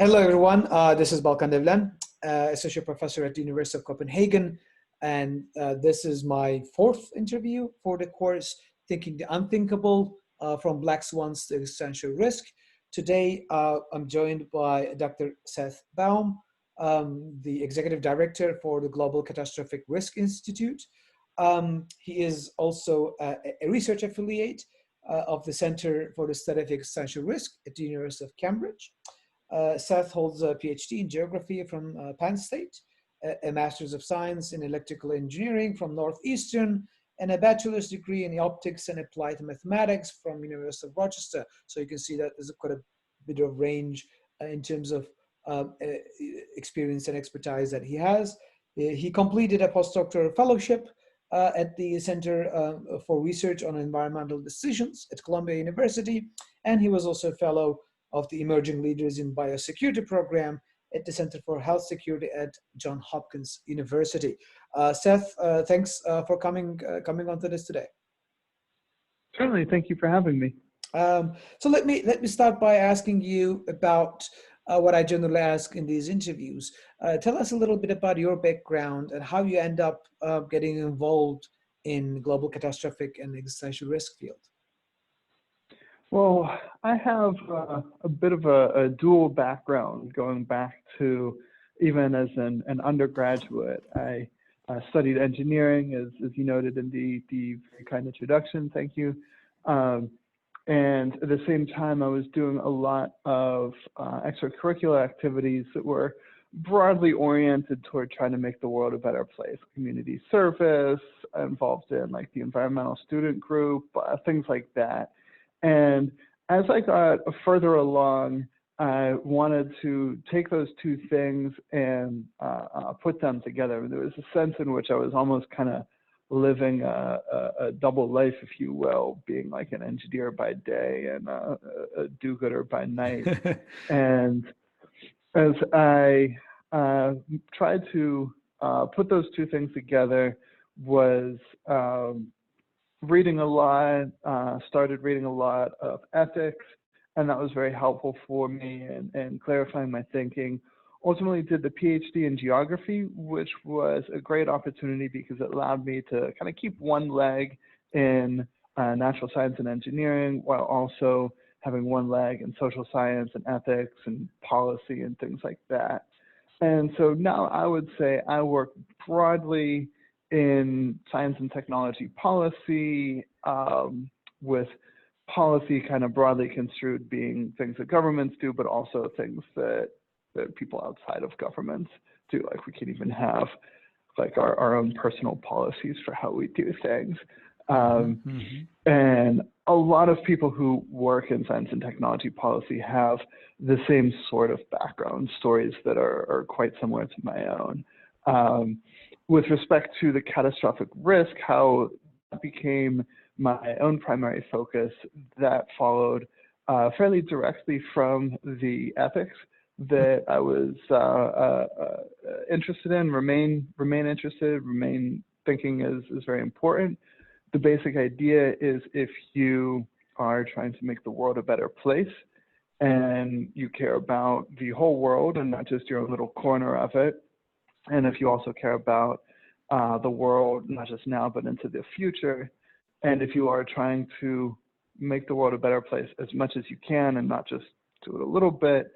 Hello, everyone. This is Balkan Devlan, Associate Professor at the University of Copenhagen. And this is my fourth interview for the course, Thinking the Unthinkable, from Black Swans to Existential Risk. Today, I'm joined by Dr. Seth Baum, the Executive Director for the Global Catastrophic Risk Institute. He is also a research affiliate of the Center for the Study of Existential Risk at the University of Cambridge. Seth holds a PhD in geography from Penn State, a Master's of Science in Electrical Engineering from Northeastern, and a bachelor's degree in optics and applied mathematics from University of Rochester. So you can see that there's quite a bit of range in terms of experience and expertise that he has. He completed a postdoctoral fellowship at the Center for Research on Environmental Decisions at Columbia University, and he was also a fellow of the Emerging Leaders in Biosecurity program at the Center for Health Security at Johns Hopkins University. Seth, thanks for coming onto this today. Certainly, thank you for having me. So let me start by asking you about what I generally ask in these interviews. Tell us a little bit about your background and how you end up getting involved in global catastrophic and existential risk field. Well, I have a bit of a dual background going back to even as an undergraduate. I studied engineering, as you noted in the very kind introduction, thank you. And at the same time, I was doing a lot of extracurricular activities that were broadly oriented toward trying to make the world a better place. Community service, involved in like the environmental student group, things like that. And as I got further along, I wanted to take those two things and put them together. There was a sense in which I was almost kind of living a double life, if you will, being like an engineer by day and a do-gooder by night. And as I tried to put those two things together, was reading a lot, started reading a lot of ethics, and that was very helpful for me in clarifying my thinking. Ultimately did the PhD in geography, which was a great opportunity because it allowed me to kind of keep one leg in natural science and engineering while also having one leg in social science and ethics and policy and things like that. And so now I would say I work broadly in science and technology policy, with policy kind of broadly construed being things that governments do, but also things that people outside of governments do. Like we can even have like our own personal policies for how we do things. And a lot of people who work in science and technology policy have the same sort of background, stories that are quite similar to my own. With respect to the catastrophic risk, how that became my own primary focus, that followed fairly directly from the ethics that I was interested in, remain interested, remain thinking is very important. The basic idea is if you are trying to make the world a better place and you care about the whole world and not just your own little corner of it, and if you also care about the world, not just now, but into the future, and if you are trying to make the world a better place as much as you can and not just do it a little bit,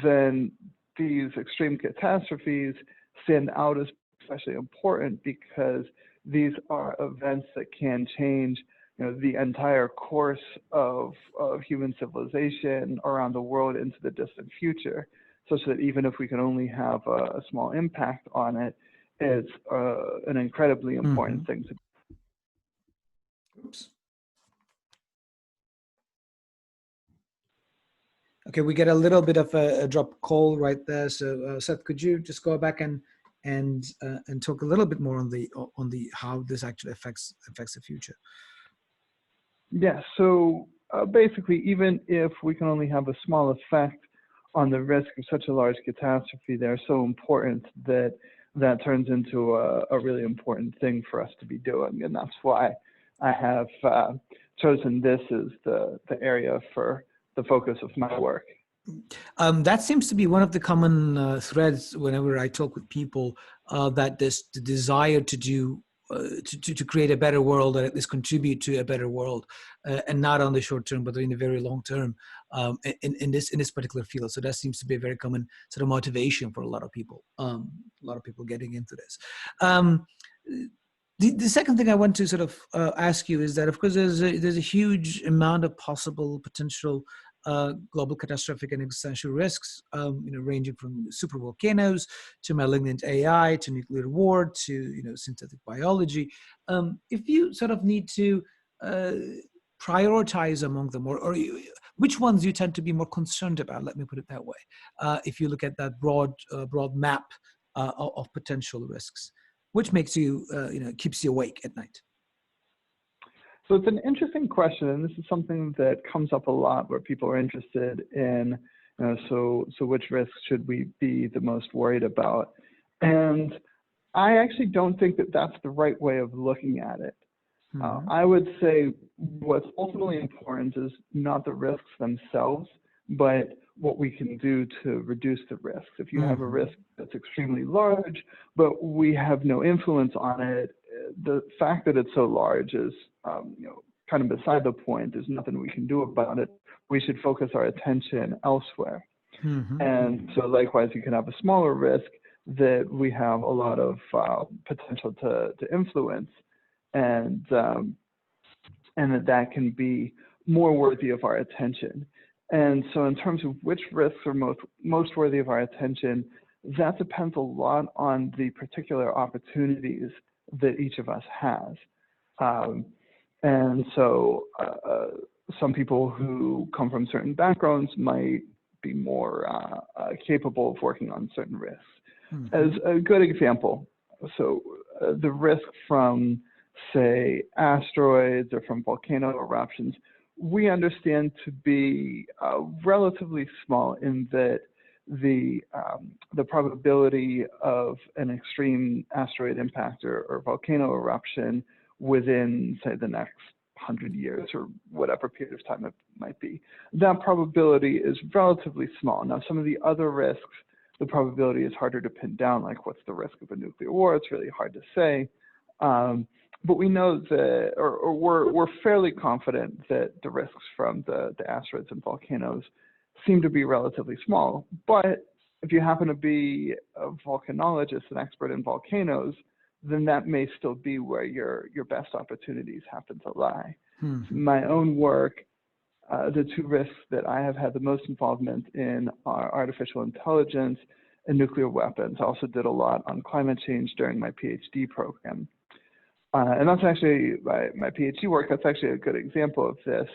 then these extreme catastrophes stand out as especially important because these are events that can change, the entire course of human civilization around the world into the distant future, such that even if we can only have a small impact on it, it's an incredibly important thing to do. Oops. Okay, we get a little bit of a drop call right there. So Seth, could you just go back and talk a little bit more on the how this actually affects the future? Yeah. So basically, even if we can only have a small effect on the risk of such a large catastrophe, they're so important that turns into a really important thing for us to be doing, and that's why I have chosen this as the area for the focus of my work. That seems to be one of the common threads whenever I talk with people, that the desire to do to create a better world, or at least contribute to a better world, and not on the short term, but in the very long term, in this particular field. So that seems to be a very common sort of motivation for a lot of people. A lot of people getting into this. The second thing I want to sort of ask you is that, of course, there's a huge amount of possible potential global catastrophic and existential risks, ranging from super volcanoes to malignant AI to nuclear war to synthetic biology. If you sort of need to prioritize among them, or which ones you tend to be more concerned about, let me put it that way, if you look at that broad map of potential risks, which makes you, keeps you awake at night? So it's an interesting question, and this is something that comes up a lot where people are interested in, so which risks should we be the most worried about? And I actually don't think that that's the right way of looking at it. I would say what's ultimately important is not the risks themselves, but what we can do to reduce the risks. If you have a risk that's extremely large, but we have no influence on it, the fact that it's so large is kind of beside the point. There's nothing we can do about it. We should focus our attention elsewhere. And so likewise, you can have a smaller risk that we have a lot of potential to influence, and that can be more worthy of our attention. And so in terms of which risks are most worthy of our attention, that depends a lot on the particular opportunities that each of us has. And so some people who come from certain backgrounds might be more capable of working on certain risks. As a good example, so the risk from, say, asteroids or from volcano eruptions, we understand to be relatively small, in that the probability of an extreme asteroid impact or volcano eruption within, say, the next 100 years or whatever period of time it might be, that probability is relatively small. Now, some of the other risks, the probability is harder to pin down, like what's the risk of a nuclear war? It's really hard to say. But we know that, or we're fairly confident that the risks from the asteroids and volcanoes seem to be relatively small. But if you happen to be a volcanologist, an expert in volcanoes, then that may still be where your best opportunities happen to lie. My own work, the two risks that I have had the most involvement in are artificial intelligence and nuclear weapons. I also did a lot on climate change during my PhD program. And that's actually my PhD work. That's actually a good example of this.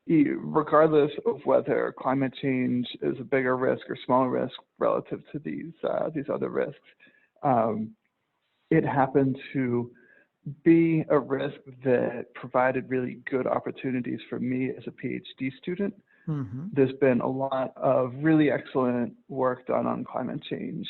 Regardless of whether climate change is a bigger risk or smaller risk relative to these other risks, it happened to be a risk that provided really good opportunities for me as a PhD student. There's been a lot of really excellent work done on climate change,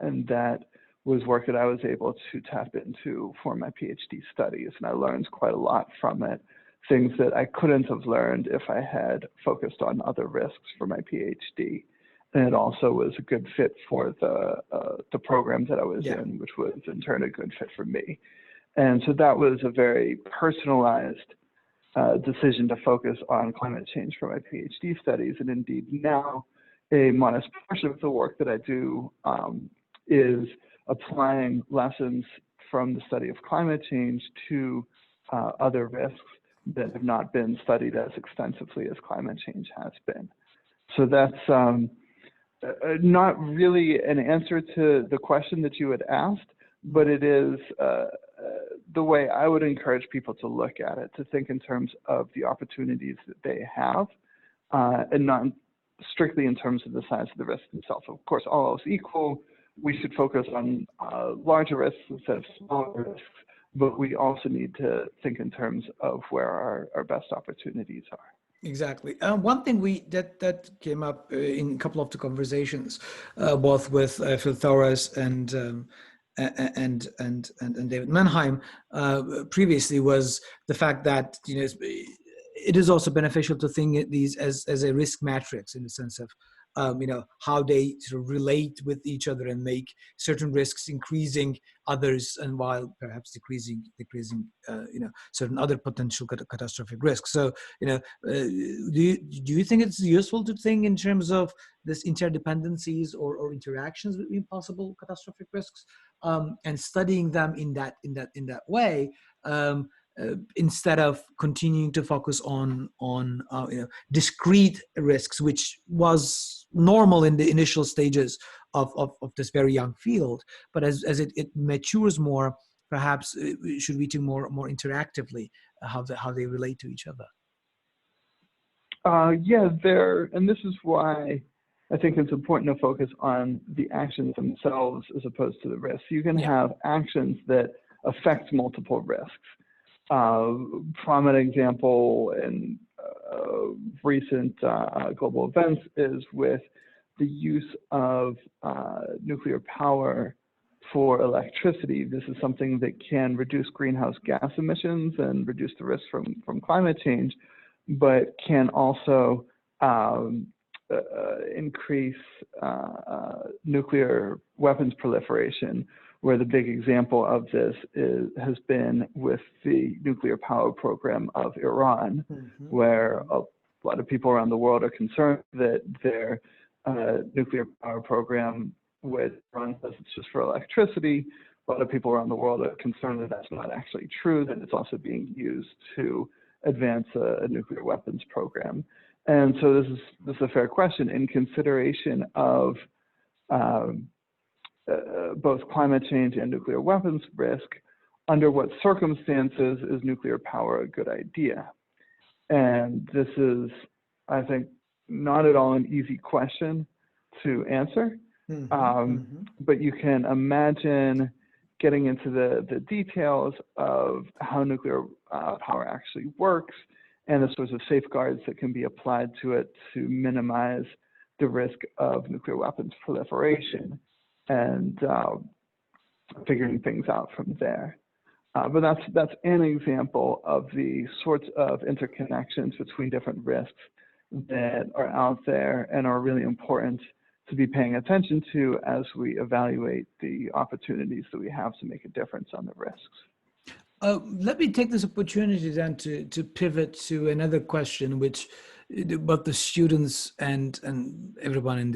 and that was work that I was able to tap into for my PhD studies, and I learned quite a lot from it, things that I couldn't have learned if I had focused on other risks for my PhD. And it also was a good fit for the program that I was in, which was in turn a good fit for me. And so that was a very personalized decision to focus on climate change for my PhD studies. And indeed now a modest portion of the work that I do is applying lessons from the study of climate change to other risks that have not been studied as extensively as climate change has been. So that's not really an answer to the question that you had asked, but it is the way I would encourage people to look at it, to think in terms of the opportunities that they have, and not strictly in terms of the size of the risk themselves. Of course, all else equal, we should focus on larger risks instead of smaller risks, but we also need to think in terms of where our best opportunities are. Exactly. One thing that came up in a couple of the conversations, both with Phil Thorez and David Mannheim previously, was the fact that it is also beneficial to think of these as a risk matrix, in the sense of how they sort of relate with each other and make certain risks increasing others, and while perhaps decreasing certain other potential catastrophic risks. So do you think it's useful to think in terms of this interdependencies or interactions between possible catastrophic risks, and studying them in that way, instead of continuing to focus on discrete risks, which was normal in the initial stages of this very young field, but as it matures more, perhaps should we think more interactively how they relate to each other? Yeah, and this is why I think it's important to focus on the actions themselves as opposed to the risks. You can have actions that affect multiple risks. Prominent example in recent global events is with the use of nuclear power for electricity. This is something that can reduce greenhouse gas emissions and reduce the risk from climate change, but can also increase nuclear weapons proliferation, where the big example of this has been with the nuclear power program of Iran, where a lot of people around the world are concerned that their nuclear power program, which Iran says it's just for electricity. A lot of people around the world are concerned that that's not actually true, that it's also being used to advance a nuclear weapons program. And so this is a fair question in consideration of both climate change and nuclear weapons risk. Under what circumstances is nuclear power a good idea? And this is, I think, not at all an easy question to answer. But you can imagine getting into the details of how nuclear power actually works and the sorts of safeguards that can be applied to it to minimize the risk of nuclear weapons proliferation, and figuring things out from there. But that's an example of the sorts of interconnections between different risks that are out there and are really important to be paying attention to as we evaluate the opportunities that we have to make a difference on the risks. Let me take this opportunity then to pivot to another question, which both the students and everyone in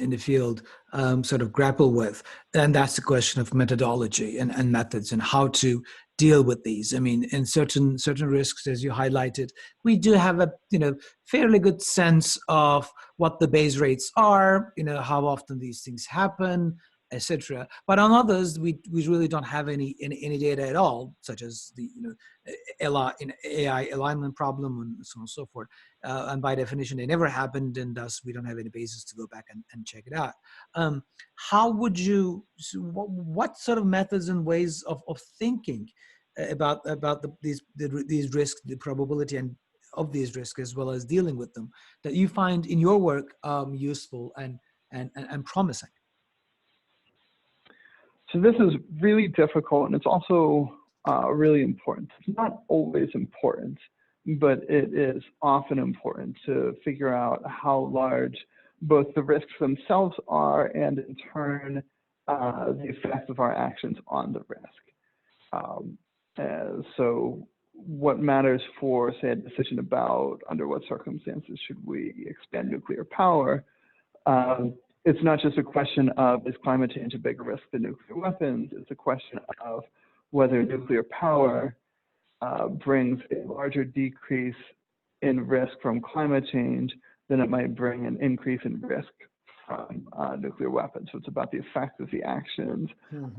the field sort of grapple with, and that's the question of methodology and methods and how to deal with these. I mean, in certain risks, as you highlighted, we do have a fairly good sense of what the base rates are, how often these things happen, etc. But on others, we really don't have any data at all, such as the AI alignment problem and so on and so forth. And by definition, they never happened, and thus we don't have any basis to go back and check it out. How would you? What sort of methods and ways of thinking about these risks, the probability and of these risks, as well as dealing with them, that you find in your work useful and promising? So this is really difficult, and it's also really important. It's not always important, but it is often important to figure out how large both the risks themselves are and in turn the effect of our actions on the risk. So what matters for, say, a decision about under what circumstances should we expand nuclear power, it's not just a question of is climate change a bigger risk than nuclear weapons, it's a question of whether nuclear power brings a larger decrease in risk from climate change than it might bring an increase in risk from nuclear weapons. So it's about the effect of the actions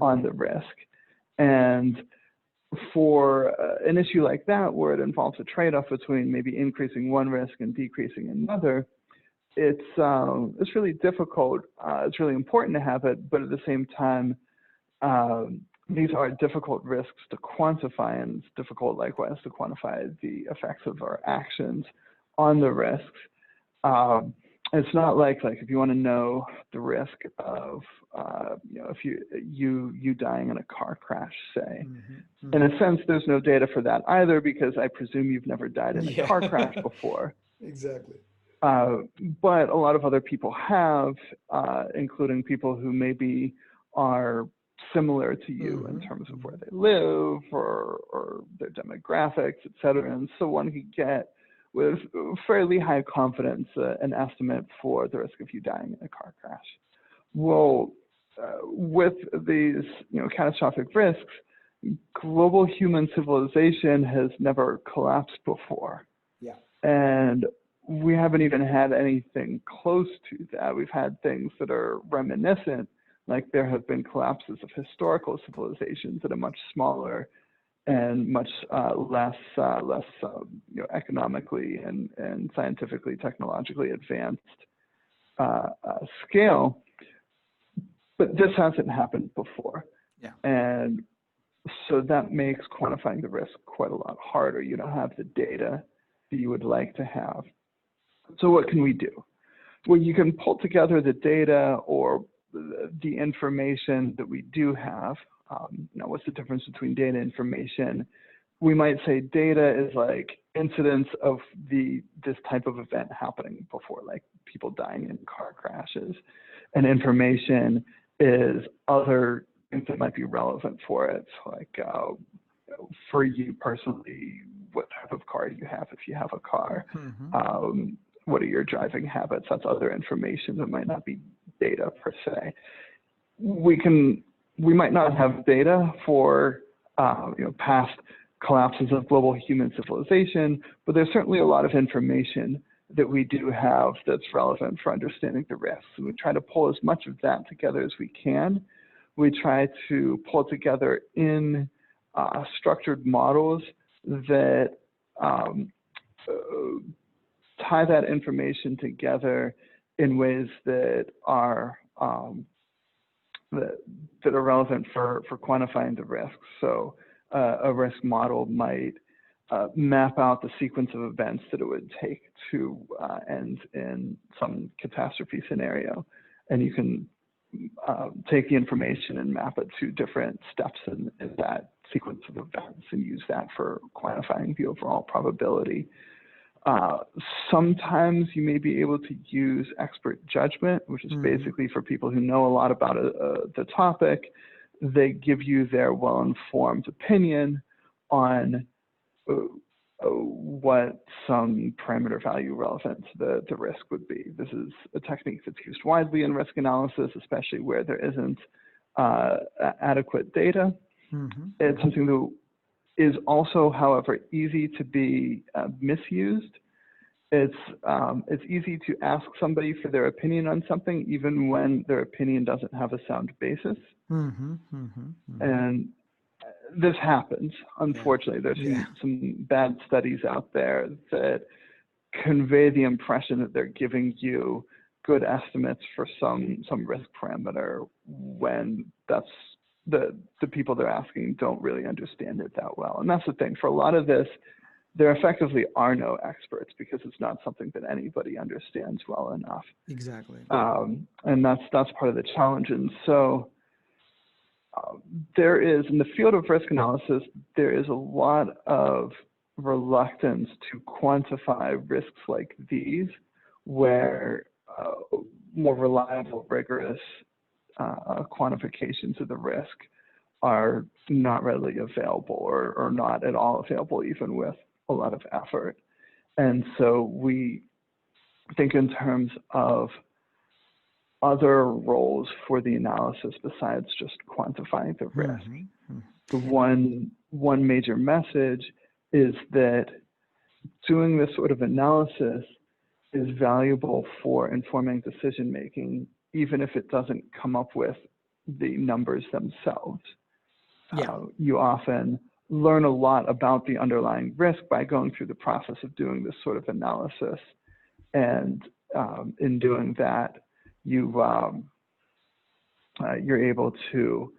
on the risk. And for an issue like that, where it involves a trade-off between maybe increasing one risk and decreasing another, it's really difficult. It's really important to have it, but at the same time, these are difficult risks to quantify, and it's difficult likewise to quantify the effects of our actions on the risks. it's not like if you want to know the risk of if you dying in a car crash, say. Mm-hmm. In a sense, there's no data for that either, because I presume you've never died in a car crash before. Exactly. But a lot of other people have, including people who maybe are similar to you in terms of where they live or their demographics, et cetera. And so one could get, with fairly high confidence, an estimate for the risk of you dying in a car crash. Well, with these catastrophic risks, global human civilization has never collapsed before. Yeah. And we haven't even had anything close to that. We've had things that are reminiscent, like there have been collapses of historical civilizations that are much smaller and much less economically and scientifically, technologically advanced scale. But this hasn't happened before. Yeah. And so that makes quantifying the risk quite a lot harder. You don't have the data that you would like to have. So what can we do? Well, you can pull together the data or the information that we do have. What's the difference between data and information? We might say data is like incidents of this type of event happening before, like people dying in car crashes. And information is other things that might be relevant for it, like for you personally, what type of car you have, if you have a car. What are your driving habits? That's other information that might not be data per se. We might not have data for past collapses of global human civilization, but there's certainly a lot of information that we do have that's relevant for understanding the risks. And we try to pull as much of that together as we can. We try to pull together in structured models that tie that information together in ways that are relevant for quantifying the risks. So a risk model might map out the sequence of events that it would take to end in some catastrophe scenario, and you can take the information and map it to different steps in that sequence of events and use that for quantifying the overall probability. Sometimes you may be able to use expert judgment, which is basically for people who know a lot about the topic. They give you their well-informed opinion on what some parameter value relevant to the risk would be. This is a technique that's used widely in risk analysis, especially where there isn't adequate data. It's something that is also, however, easy to be misused. It's easy to ask somebody for their opinion on something, even when their opinion doesn't have a sound basis. And this happens, unfortunately. There's some bad studies out there that convey the impression that they're giving you good estimates for some risk parameter, when that's the people they're asking don't really understand it that well. And that's the thing. For a lot of this, there effectively are no experts, because it's not something that anybody understands well enough. Exactly. And that's part of the challenge. And so there is, in the field of risk analysis, there is a lot of reluctance to quantify risks like these, where more reliable, rigorous quantifications of the risk are not readily available, or not at all available, even with a lot of effort. And so we think in terms of other roles for the analysis besides just quantifying the risk. The one major message is that doing this sort of analysis is valuable for informing decision making, even if it doesn't come up with the numbers themselves. You often learn a lot about the underlying risk by going through the process of doing this sort of analysis. And in doing that, you're able to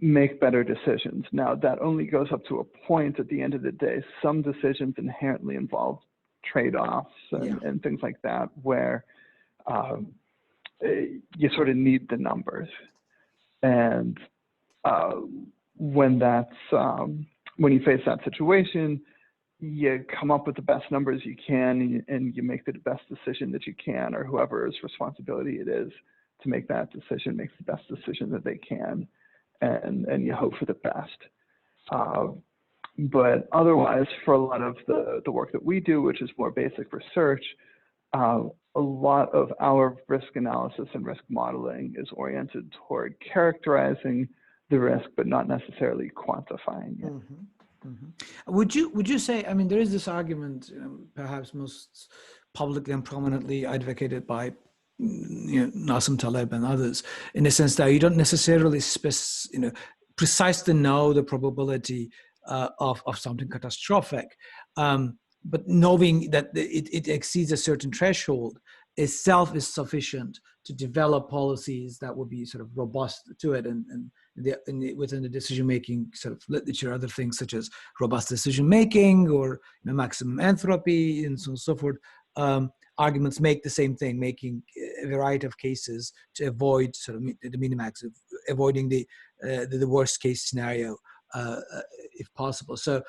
make better decisions. Now, that only goes up to a point. At the end of the day, some decisions inherently involve trade-offs and things like that, where you sort of need the numbers. And when you face that situation, you come up with the best numbers you can, and you make the best decision that you can, or whoever's responsibility it is to make that decision makes the best decision that they can, and you hope for the best. But otherwise, for a lot of the work that we do, which is more basic research, a lot of our risk analysis and risk modeling is oriented toward characterizing the risk, but not necessarily quantifying it. Mm-hmm. Mm-hmm. Would you say, I mean, there is this argument, perhaps most publicly and prominently advocated by Nassim Taleb and others, in the sense that you don't necessarily precisely know the probability of something catastrophic, but knowing that it exceeds a certain threshold itself is sufficient to develop policies that will be sort of robust to it, and within the decision-making sort of literature, other things such as robust decision-making or maximum entropy and so on and so forth. Arguments make the same thing, making a variety of cases to avoid sort of the minimax, of avoiding the worst case scenario if possible. So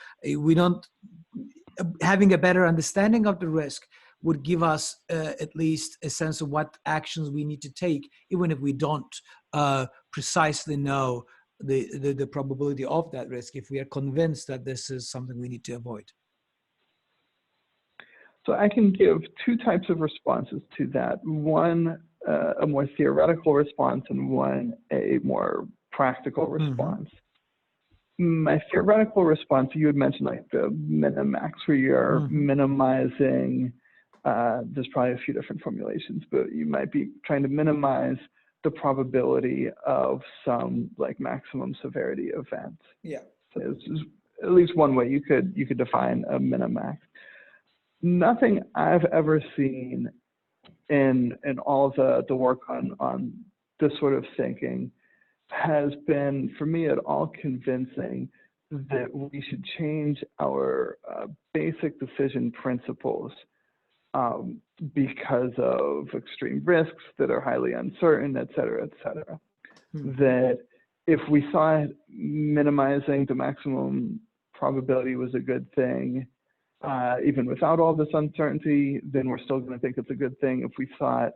having a better understanding of the risk would give us at least a sense of what actions we need to take, even if we don't precisely know the probability of that risk, if we are convinced that this is something we need to avoid. So I can give two types of responses to that. One, a more theoretical response, and one, a more practical response. Mm-hmm. My theoretical response, you had mentioned like the minimax, where you're minimizing, there's probably a few different formulations, but you might be trying to minimize the probability of some like maximum severity event. Yeah. So it's at least one way you could define a minimax. Nothing I've ever seen in all the work on this sort of thinking has been, for me, at all convincing that we should change our basic decision principles because of extreme risks that are highly uncertain, et cetera, et cetera. Mm-hmm. That if we thought minimizing the maximum probability was a good thing, even without all this uncertainty, then we're still going to think it's a good thing. If we thought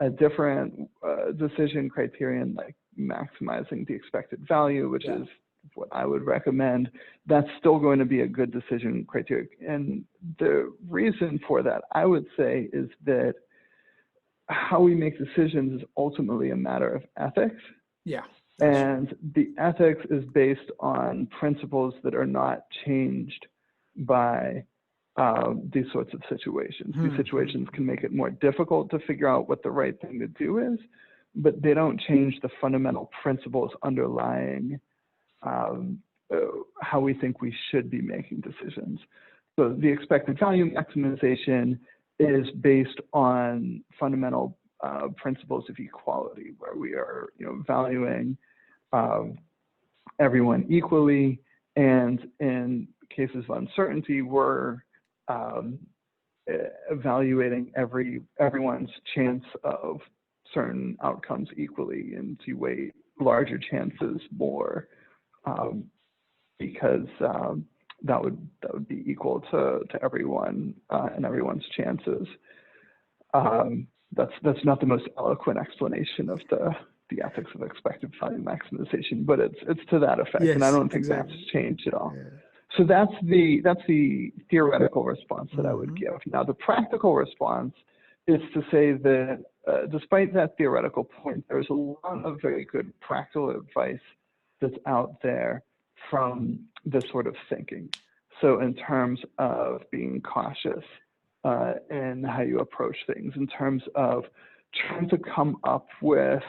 a different decision criterion, like maximizing the expected value, which is what I would recommend, that's still going to be a good decision criteria. And the reason for that, I would say, is that how we make decisions is ultimately a matter of ethics. Yeah. And the ethics is based on principles that are not changed by these sorts of situations. These situations can make it more difficult to figure out what the right thing to do is, but they don't change the fundamental principles underlying how we think we should be making decisions. So the expected value maximization is based on fundamental principles of equality, where we are, valuing everyone equally, and in cases of uncertainty, we're evaluating everyone's chance of certain outcomes equally, and to weight larger chances more, because that would be equal to everyone and everyone's chances. That's not the most eloquent explanation of the ethics of expected value maximization, but it's to that effect, and I don't think that's changed at all. Yeah. So that's the theoretical response that I would give. Now, the practical response is to say that despite that theoretical point, there's a lot of very good practical advice that's out there from this sort of thinking. So in terms of being cautious in how you approach things, in terms of trying to come up with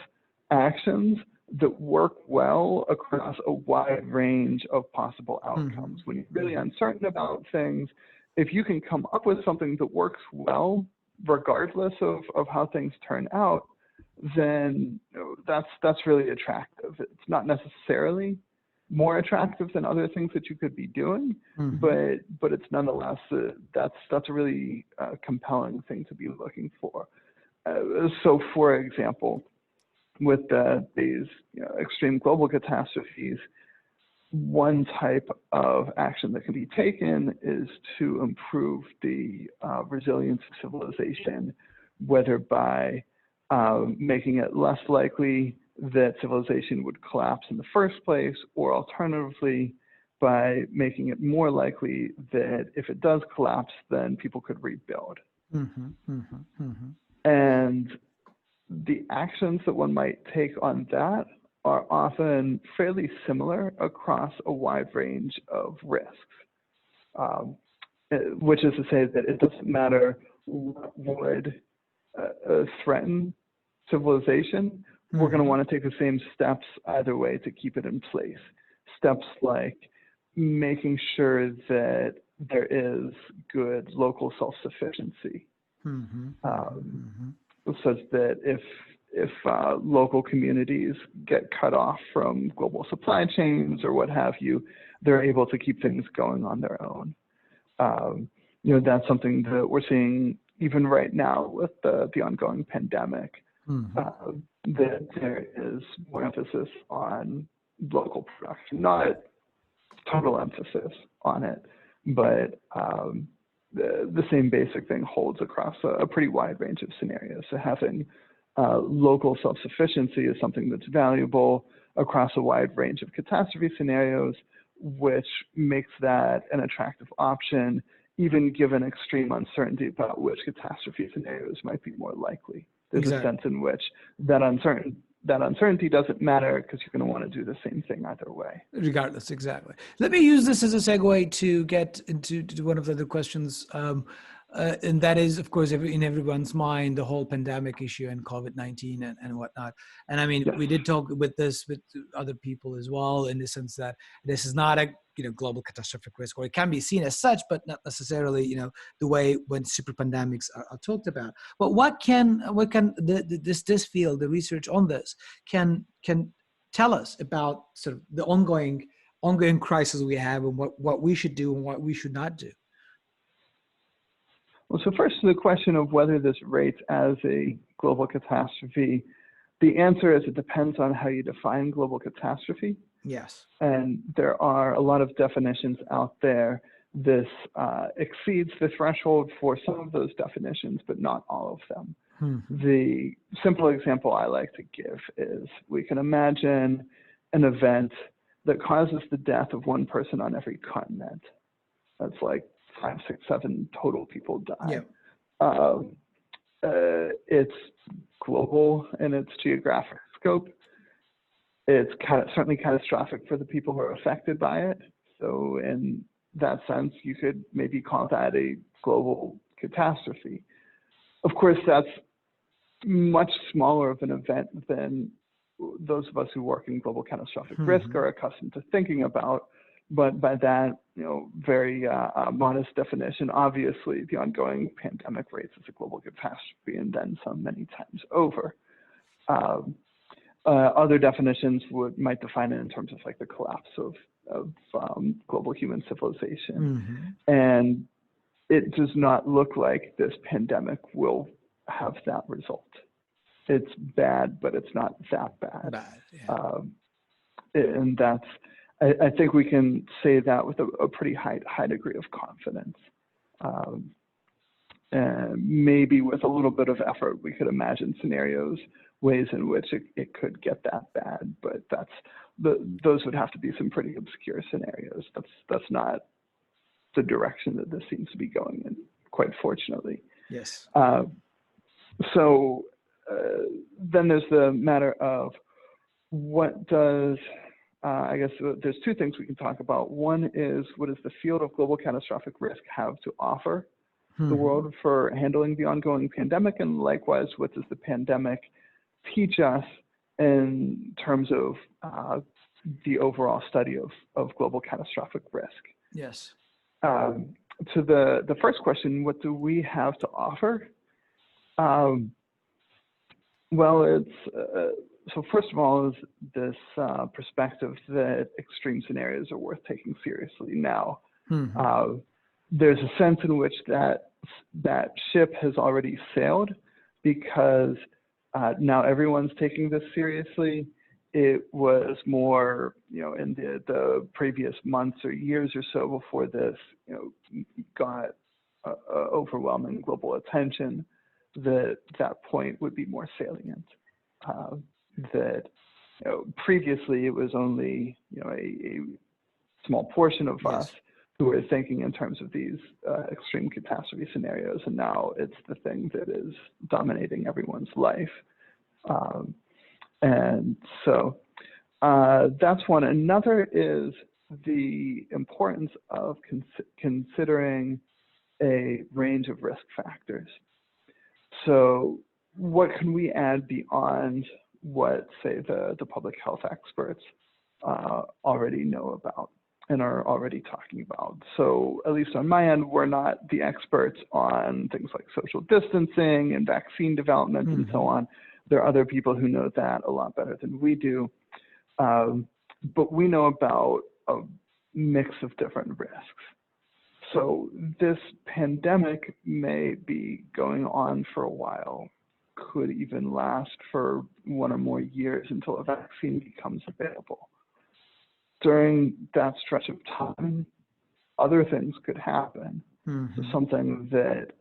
actions that work well across a wide range of possible outcomes. When you're really uncertain about things, if you can come up with something that works well, regardless of how things turn out, then that's really attractive. It's not necessarily more attractive than other things that you could be doing, but it's nonetheless that's a really compelling thing to be looking for. So, for example, with these extreme global catastrophes, one type of action that can be taken is to improve the resilience of civilization, whether by making it less likely that civilization would collapse in the first place, or alternatively, by making it more likely that if it does collapse, then people could rebuild. And the actions that one might take on that are often fairly similar across a wide range of risks, which is to say that it doesn't matter what would threaten civilization, we're going to want to take the same steps either way to keep it in place. Steps like making sure that there is good local self-sufficiency, such that if local communities get cut off from global supply chains or what have you, they're able to keep things going on their own. That's something that we're seeing even right now with the ongoing pandemic, that there is more emphasis on local production, not total emphasis on it, but the same basic thing holds across a pretty wide range of scenarios. So having local self-sufficiency is something that's valuable across a wide range of catastrophe scenarios, which makes that an attractive option, even given extreme uncertainty about which catastrophe scenarios might be more likely. There's a sense in which that uncertainty doesn't matter because you're going to want to do the same thing either way. Regardless, exactly. Let me use this as a segue to get into one of the other questions. And that is, of course, in everyone's mind, the whole pandemic issue and COVID-19 and whatnot. And I mean, we did talk with other people as well, in the sense that this is not a global catastrophic risk, or it can be seen as such, but not necessarily the way when super pandemics are talked about. But what can this field, the research on this, can tell us about sort of the ongoing crisis we have, and what we should do and what we should not do? Well, so first, the question of whether this rates as a global catastrophe, the answer is it depends on how you define global catastrophe. Yes. And there are a lot of definitions out there. This exceeds the threshold for some of those definitions, but not all of them. The simple example I like to give is we can imagine an event that causes the death of one person on every continent. That's like 5, 6, 7 total people die. It's global in its geographic scope. It's certainly catastrophic for the people who are affected by it. So in that sense, you could maybe call that a global catastrophe. Of course, that's much smaller of an event than those of us who work in global catastrophic risk are accustomed to thinking about. But by that, very modest definition, obviously the ongoing pandemic rates as a global catastrophe, and then some many times over. Other definitions might define it in terms of like the collapse of global human civilization. And it does not look like this pandemic will have that result. It's bad, but it's not that bad. And that's, I think we can say that with a pretty high degree of confidence. And maybe with a little bit of effort, we could imagine scenarios, ways in which it could get that bad, but those would have to be some pretty obscure scenarios. That's not the direction that this seems to be going in, quite fortunately. Yes. So then there's the matter of what does, I guess there's two things we can talk about. One is, what does the field of global catastrophic risk have to offer the world for handling the ongoing pandemic? And likewise, what does the pandemic teach us in terms of the overall study of global catastrophic risk? Yes. To the first question, what do we have to offer? Well, it's so first of all is this perspective that extreme scenarios are worth taking seriously now. There's a sense in which that ship has already sailed, because now everyone's taking this seriously. It was more, in the previous months or years or so before this, got overwhelming global attention, that point would be more salient. That previously it was only a small portion of us who were thinking in terms of these extreme catastrophe scenarios, and now it's the thing that is dominating everyone's life. And so that's one. Another is the importance of considering a range of risk factors. So what can we add beyond what, say, the public health experts already know about and are already talking about? So at least on my end, we're not the experts on things like social distancing and vaccine development and so on. There are other people who know that a lot better than we do. But we know about a mix of different risks. So this pandemic may be going on for a while, could even last for 1 or more years until a vaccine becomes available. During that stretch of time, other things could happen. So something that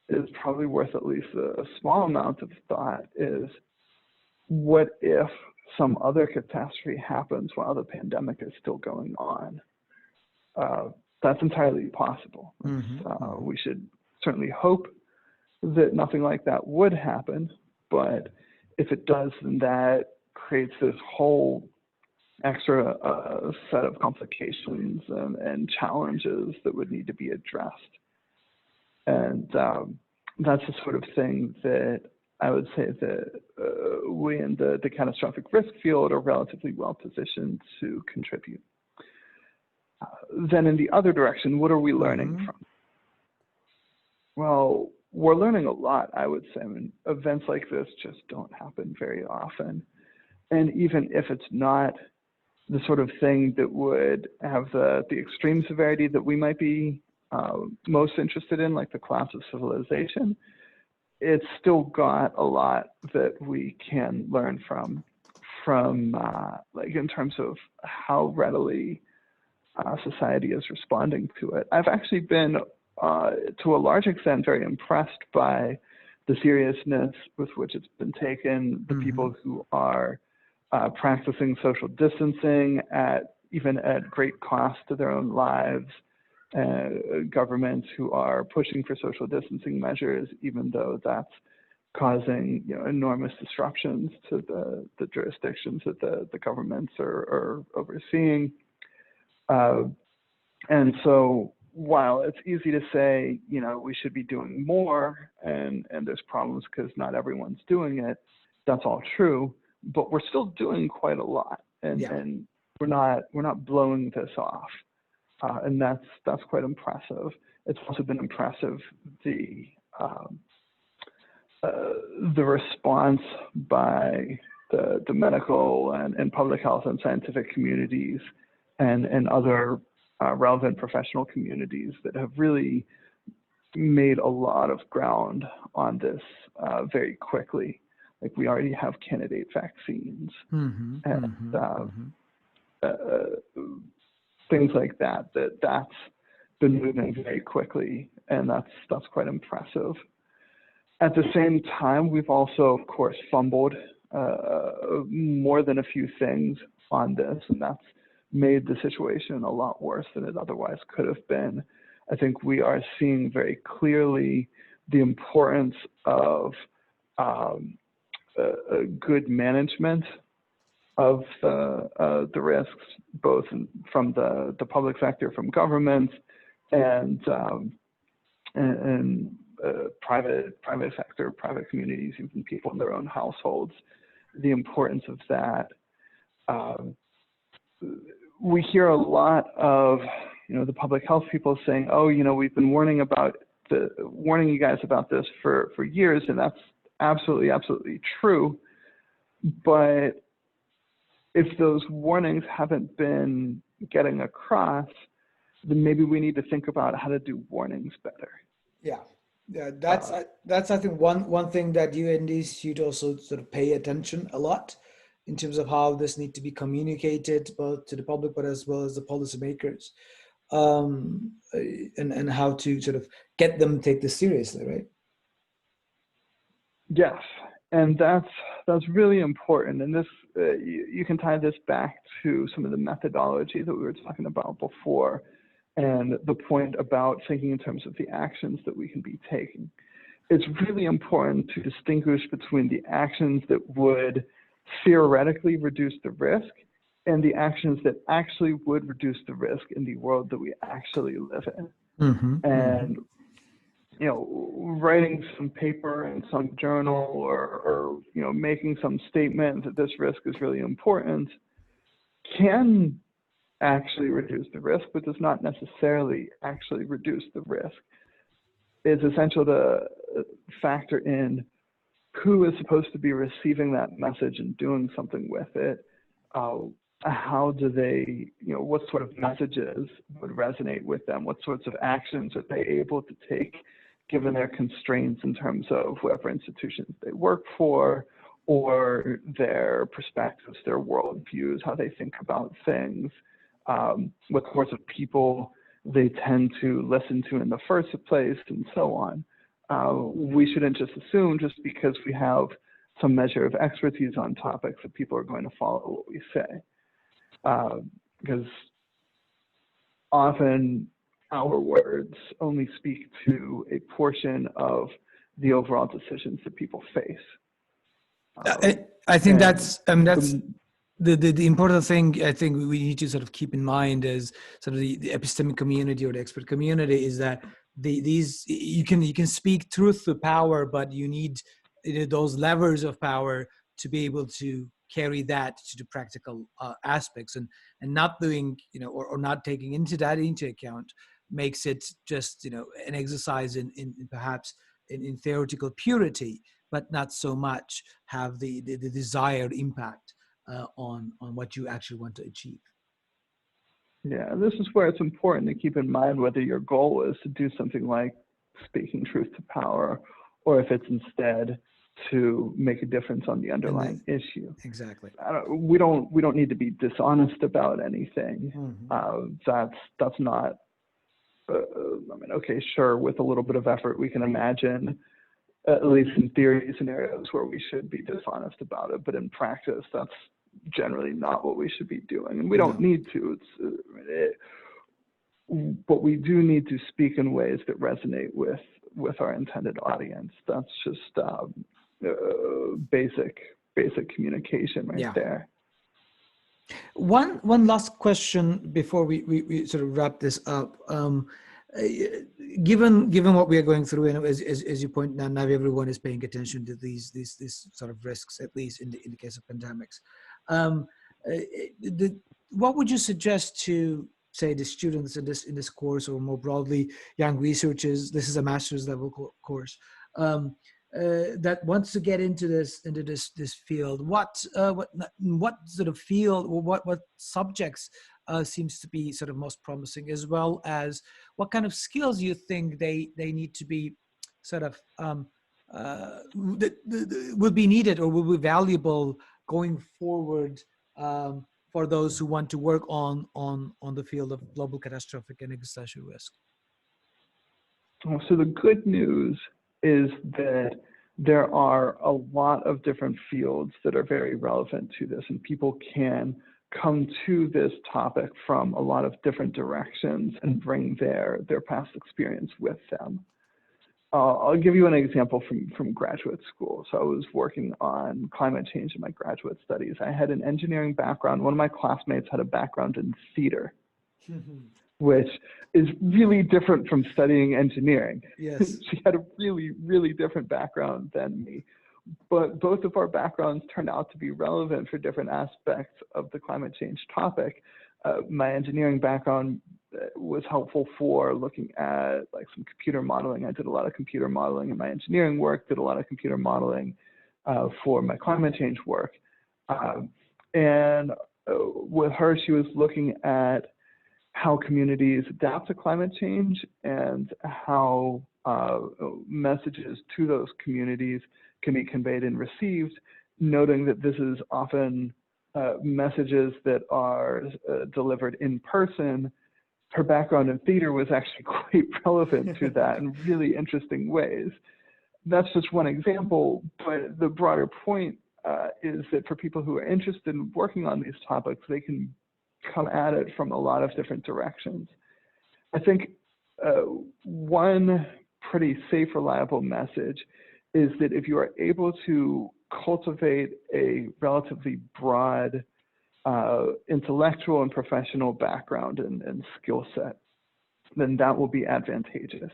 is probably worth at least a small amount of thought is, what if some other catastrophe happens while the pandemic is still going on? That's entirely possible. We should certainly hope that nothing like that would happen, but if it does, then that creates this whole extra set of complications and challenges that would need to be addressed. And that's the sort of thing that I would say that we in the catastrophic risk field are relatively well positioned to contribute. Then in the other direction, what are we learning from? Well, we're learning a lot, I would say. I mean, events like this just don't happen very often. And even if it's not the sort of thing that would have the extreme severity that we might be most interested in, like the collapse of civilization, it's still got a lot that we can learn from like in terms of how readily society is responding to it. I've actually been, to a large extent, very impressed by the seriousness with which it's been taken, the people who are practicing social distancing even at great cost to their own lives, governments who are pushing for social distancing measures, even though that's causing enormous disruptions to the jurisdictions that the governments are overseeing. And so while it's easy to say, we should be doing more and there's problems because not everyone's doing it, that's all true, but we're still doing quite a lot, and we're not blowing this off. And that's quite impressive. It's also been impressive the response by the medical and public health and scientific communities and other relevant professional communities that have really made a lot of ground on this very quickly. Like, we already have candidate vaccines and things like that's been moving very quickly, and that's quite impressive. At the same time, we've also, of course, fumbled more than a few things on this, and that's made the situation a lot worse than it otherwise could have been. I think we are seeing very clearly the importance of a good management of the risks, both from the public sector, from governments, and private sector, private communities, even people in their own households. The importance of that. We hear a lot of the public health people saying, "Oh, we've been warning you guys about this for years," and that's absolutely true. But if those warnings haven't been getting across, then maybe we need to think about how to do warnings better. Yeah. Yeah, Uh, that's I think one thing that you and the institute also sort of pay attention a lot in terms of how this need to be communicated both to the public but as well as the policymakers, and how to sort of get them take this seriously, right? yes, and that's really important. And this you can tie this back to some of the methodology that we were talking about before, and the point about thinking in terms of the actions that we can be taking. It's really important to distinguish between the actions that would theoretically reduce the risk and the actions that actually would reduce the risk in the world that we actually live in. Mm-hmm, mm-hmm. And writing some paper in some journal or making some statement that this risk is really important can actually reduce the risk, but does not necessarily actually reduce the risk. It's essential to factor in who is supposed to be receiving that message and doing something with it. How do they, what sort of messages would resonate with them? What sorts of actions are they able to take given their constraints in terms of whatever institutions they work for, or their perspectives, their worldviews, how they think about things, what sorts of people they tend to listen to in the first place, and so on. We shouldn't just assume just because we have some measure of expertise on topics that people are going to follow what we say. Because often our words only speak to a portion of the overall decisions that people face. I think that's the important thing I think we need to sort of keep in mind is sort of the epistemic community or the expert community is that these you can speak truth to power, but you need those levers of power to be able to carry that to the practical aspects, and not doing or not taking into account makes it just an exercise in perhaps in theoretical purity, but not so much have the desired impact on what you actually want to achieve. Yeah, this is where it's important to keep in mind whether your goal is to do something like speaking truth to power, or if it's instead to make a difference on the underlying issue. Exactly. We don't need to be dishonest about anything. Mm-hmm. That's not. Okay, sure. With a little bit of effort, we can imagine, at least in theory, scenarios where we should be dishonest about it. But in practice, that's generally not what we should be doing, and we don't need to. But we do need to speak in ways that resonate with our intended audience. That's just basic communication right there. One last question before we sort of wrap this up. Given what we are going through, and as you point out, now everyone is paying attention to these sort of risks, at least in the case of pandemics. What would you suggest to, say, the students in this course, or more broadly, young researchers? This is a master's level course. That wants to get into this field. What sort of field, or what subjects seems to be sort of most promising, as well as what kind of skills you think they need to be sort of would be needed or will be valuable going forward for those who want to work on the field of global catastrophic and existential risk. So the good news is that there are a lot of different fields that are very relevant to this, and people can come to this topic from a lot of different directions and bring their past experience with them. I'll give you an example from graduate school. So I was working on climate change in my graduate studies. I had an engineering background. One of my classmates had a background in theater, which is really different from studying engineering. Yes. She had a really, really different background than me. But both of our backgrounds turned out to be relevant for different aspects of the climate change topic. My engineering background was helpful for looking at like some computer modeling. I did a lot of computer modeling in my engineering work, did a lot of computer modeling for my climate change work. And with her, she was looking at how communities adapt to climate change and how messages to those communities can be conveyed and received, noting that this is often messages that are delivered in person. Her background in theater was actually quite relevant to that in really interesting ways. That's just one example, but the broader point is that for people who are interested in working on these topics, they can come at it from a lot of different directions. I think one pretty safe, reliable message is that if you are able to cultivate a relatively broad intellectual and professional background and skill set, then that will be advantageous.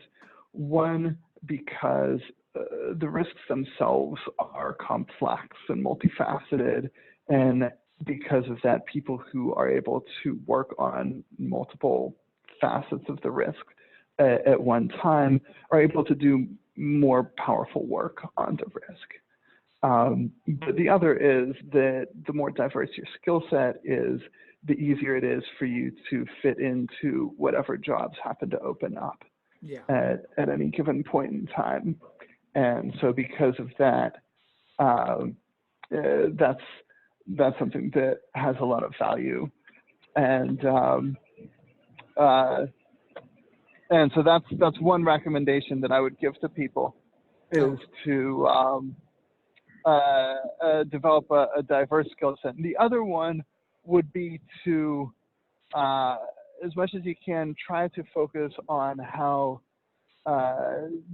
One, because the risks themselves are complex and multifaceted, and because of that, people who are able to work on multiple facets of the risk at one time are able to do more powerful work on the risk. But the other is that the more diverse your skill set is, the easier it is for you to fit into whatever jobs happen to open up at any given point in time. And so because of that, that's something that has a lot of value. And so that's one recommendation that I would give to people, is to develop a diverse skill set. And the other one would be to, as much as you can, try to focus on how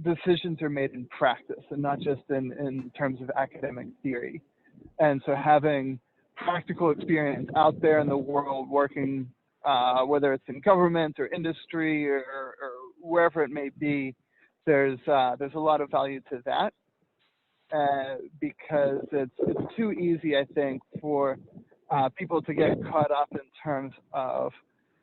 decisions are made in practice and not just in terms of academic theory. And so having practical experience out there in the world working, whether it's in government or industry or wherever it may be, there's a lot of value to that, because it's too easy, I think, for people to get caught up in terms of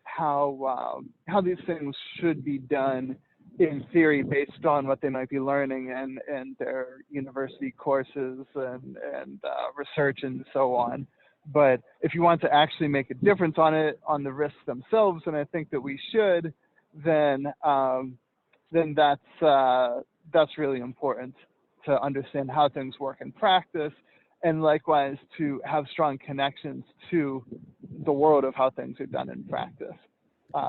how these things should be done in theory based on what they might be learning and their university courses and research and so on. But if you want to actually make a difference on the risks themselves, and I think that we should, then that's really important to understand how things work in practice, and likewise to have strong connections to the world of how things are done in practice.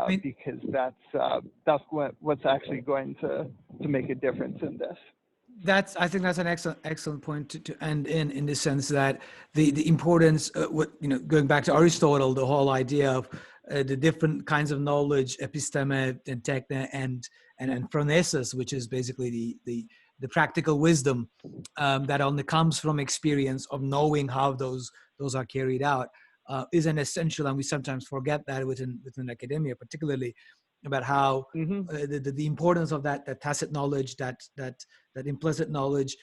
Because that's what's actually going to make a difference in this. I think that's an excellent point to end in the sense that the importance, going back to Aristotle, the whole idea of the different kinds of knowledge, episteme and techne and phronesis, which is basically the practical wisdom that only comes from experience of knowing how those are carried out. Is an essential, and we sometimes forget that within academia, particularly about how the importance of that tacit knowledge, that implicit knowledge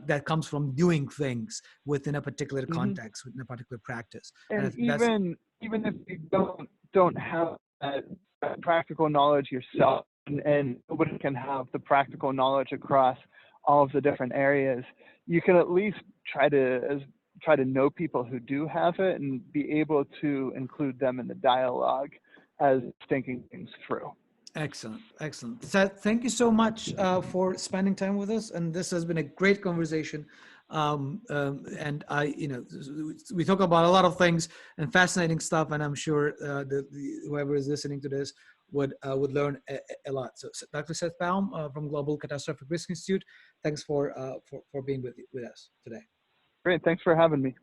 that comes from doing things within a particular context, within a particular practice. And even if you don't have that practical knowledge yourself, and nobody can have the practical knowledge across all of the different areas, you can at least try to know people who do have it and be able to include them in the dialogue as thinking things through. Excellent. Seth, thank you so much for spending time with us. And this has been a great conversation. And we talk about a lot of things and fascinating stuff, and I'm sure whoever is listening to this would learn a lot. So Dr. Seth Baum from Global Catastrophic Risk Institute, thanks for being with us today. Great. Thanks for having me.